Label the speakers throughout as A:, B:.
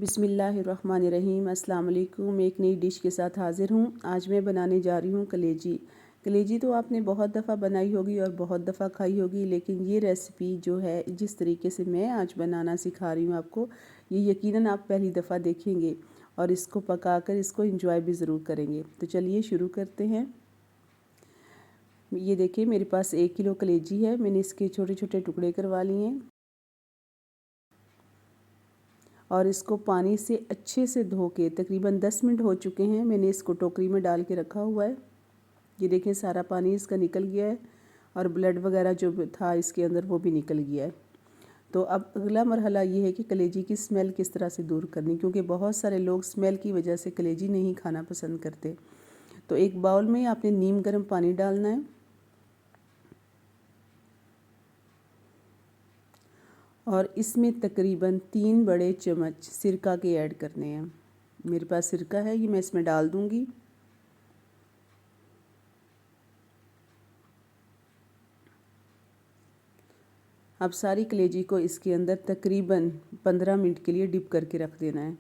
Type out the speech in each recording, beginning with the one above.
A: बिस्मिल्लाहिर्रहमानिर्रहीम। अस्सलाम वालेकुम। एक नई डिश के साथ हाज़िर हूँ। आज मैं बनाने जा रही हूँ कलेजी। कलेजी तो आपने बहुत दफ़ा बनाई होगी और बहुत दफ़ा खाई होगी, लेकिन ये रेसिपी जो है जिस तरीके से मैं आज बनाना सिखा रही हूँ आपको, ये यकीनन आप पहली दफ़ा देखेंगे और इसको पकाकर इसको इंजॉय भी ज़रूर करेंगे। तो चलिए शुरू करते हैं। ये देखिए मेरे पास 1 किलो कलेजी है। मैंने इसके छोटे छोटे टुकड़े करवा लिए हैं और इसको पानी से अच्छे से धो के तकरीबन 10 मिनट हो चुके हैं। मैंने इसको टोकरी में डाल के रखा हुआ है। ये देखें सारा पानी इसका निकल गया है और ब्लड वगैरह जो था इसके अंदर वो भी निकल गया है। तो अब अगला मरहला ये है कि कलेजी की स्मेल किस तरह से दूर करनी, क्योंकि बहुत सारे लोग स्मेल की वजह से कलेजी नहीं खाना पसंद करते। तो एक बाउल में आपने नीम गर्म पानी डालना है और इसमें तकरीबन 3 बड़े चम्मच सिरका के ऐड करने हैं। मेरे पास सिरका है, ये मैं इसमें डाल दूंगी। अब सारी कलेजी को इसके अंदर तकरीबन 15 मिनट के लिए डिप करके रख देना है,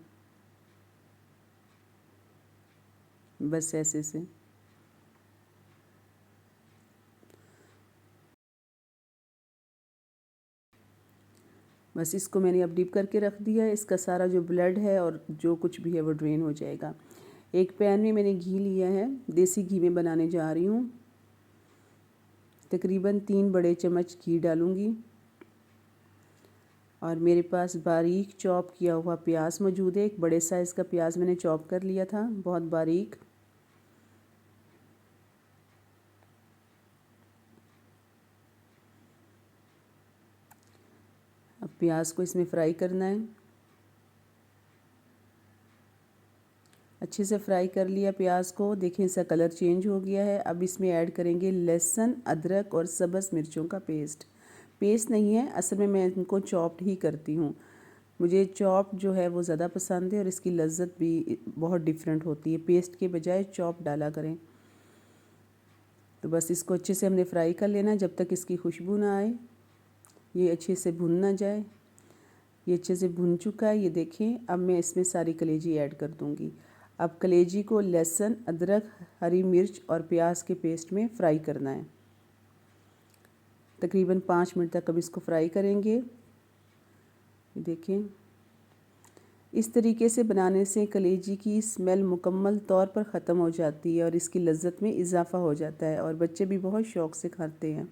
A: बस ऐसे से। बस इसको मैंने अब डिप करके रख दिया है। इसका सारा जो ब्लड है और जो कुछ भी है वो ड्रेन हो जाएगा। एक पैन में मैंने घी लिया है, देसी घी में बनाने जा रही हूँ। तकरीबन 3 बड़े चम्मच घी डालूँगी और मेरे पास बारीक चॉप किया हुआ प्याज मौजूद है। एक बड़े साइज़ का प्याज मैंने चॉप कर लिया था, बहुत बारीक। अब प्याज को इसमें फ्राई करना है। अच्छे से फ्राई कर लिया प्याज को। देखें इसका कलर चेंज हो गया है। अब इसमें ऐड करेंगे लहसुन, अदरक और सब्ज़ मिर्चों का पेस्ट नहीं है, असल में मैं इनको चॉप्ड ही करती हूँ। मुझे चॉप जो है वो ज़्यादा पसंद है और इसकी लज्जत भी बहुत डिफरेंट होती है। पेस्ट के बजाय चॉप डाला करें। तो बस इसको अच्छे से हमने फ्राई कर लेना है जब तक इसकी खुशबू ना आए, ये अच्छे से भुन ना जाए। ये अच्छे से भुन चुका है, ये देखें। अब मैं इसमें सारी कलेजी ऐड कर दूंगी। अब कलेजी को लहसुन, अदरक, हरी मिर्च और प्याज के पेस्ट में फ्राई करना है। तकरीबन 5 मिनट तक अब इसको फ्राई करेंगे। ये देखें, इस तरीके से बनाने से कलेजी की स्मेल मुकम्मल तौर पर ख़त्म हो जाती है और इसकी लज्जत में इजाफ़ा हो जाता है और बच्चे भी बहुत शौक़ से खाते हैं।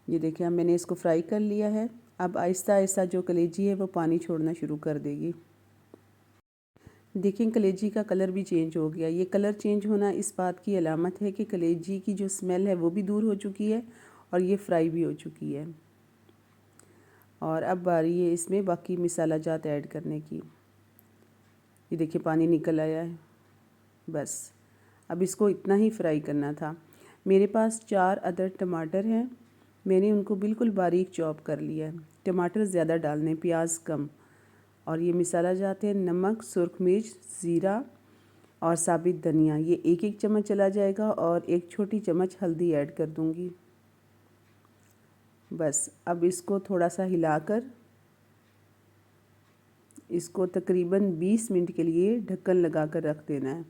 A: ये देखिए अब मैंने इसको फ्राई कर लिया है। अब आहिस्ता आहिस्ता जो कलेजी है वो पानी छोड़ना शुरू कर देगी। देखें कलेजी का कलर भी चेंज हो गया। ये कलर चेंज होना इस बात की अलामत है कि कलेजी की जो स्मेल है वो भी दूर हो चुकी है और ये फ्राई भी हो चुकी है। और अब बारी है इसमें बाकी मसाला जात ऐड करने की। ये देखिए पानी निकल आया है। बस अब इसको इतना ही फ्राई करना था। मेरे पास 4 अदर टमाटर हैं, मैंने उनको बिल्कुल बारीक चॉप कर लिया है। टमाटर ज़्यादा डालने, प्याज कम। और ये मसाला जाते हैं नमक, सुरख मिर्च, ज़ीरा और साबित धनिया, ये 1-1 चम्मच चला जाएगा और 1 छोटी चम्मच हल्दी ऐड कर दूंगी। बस अब इसको थोड़ा सा हिलाकर इसको तकरीबन 20 मिनट के लिए ढक्कन लगा कर रख देना है।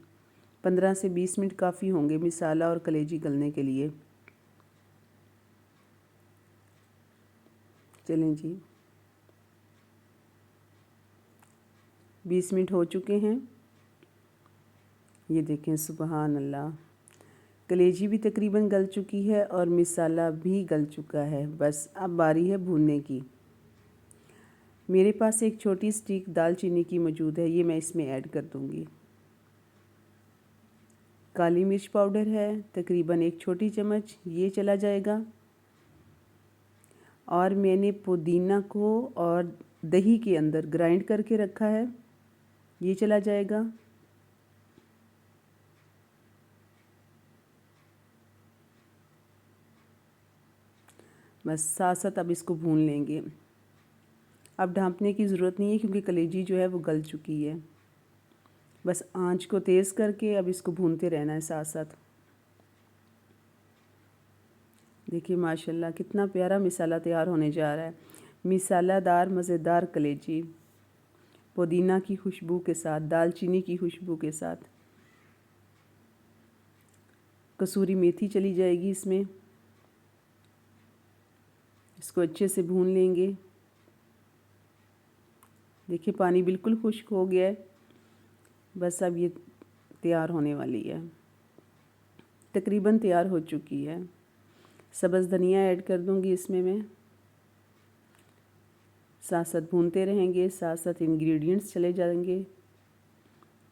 A: 15 से 20 मिनट काफ़ी होंगे मसाला और कलेजी गलने के लिए। चलें जी, 20 मिनट हो चुके हैं। ये देखें सुबहान अल्लाह, कलेजी भी तकरीबन गल चुकी है और मसाला भी गल चुका है। बस अब बारी है भूनने की। मेरे पास एक छोटी स्टिक दालचीनी की मौजूद है, ये मैं इसमें ऐड कर दूंगी। काली मिर्च पाउडर है तकरीबन 1 छोटी चम्मच, ये चला जाएगा। और मैंने पुदीना को और दही के अंदर ग्राइंड करके रखा है, ये चला जाएगा। बस साथ साथ अब इसको भून लेंगे। अब ढाँपने की ज़रूरत नहीं है क्योंकि कलेजी जो है वो गल चुकी है। बस आंच को तेज़ करके अब इसको भूनते रहना है साथ साथ। देखिए माशाल्लाह कितना प्यारा मसाला तैयार होने जा रहा है। मसालादार मज़ेदार कलेजी। पुदीना की खुशबू के साथ, दालचीनी की खुशबू के साथ। कसूरी मेथी चली जाएगी इसमें। इसको अच्छे से भून लेंगे। देखिए पानी बिल्कुल खुश्क हो गया है। बस अब ये तैयार होने वाली है, तकरीबन तैयार हो चुकी है। सब्ज़ धनिया ऐड कर दूंगी इसमें मैं। साथ साथ भूनते रहेंगे, साथ साथ इंग्रेडिएंट्स चले जाएंगे।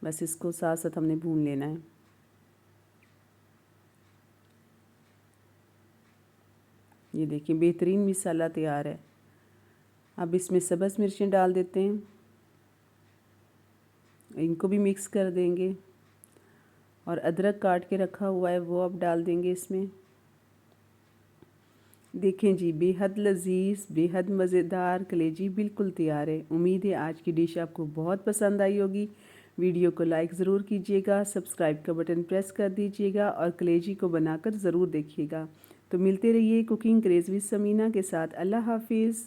A: बस इसको साथ साथ हमने भून लेना है। ये देखिए बेहतरीन मसाला तैयार है। अब इसमें सब्ज़ मिर्चें डाल देते हैं, इनको भी मिक्स कर देंगे। और अदरक काट के रखा हुआ है वो अब डाल देंगे इसमें। देखें जी, बेहद लजीज, बेहद मज़ेदार कलेजी बिल्कुल तैयार है। उम्मीद है आज की डिश आपको बहुत पसंद आई होगी। वीडियो को लाइक ज़रूर कीजिएगा, सब्सक्राइब का बटन प्रेस कर दीजिएगा और कलेजी को बनाकर ज़रूर देखिएगा। तो मिलते रहिए कुकिंग क्रेज़ विद समीना के साथ। अल्लाह हाफिज़।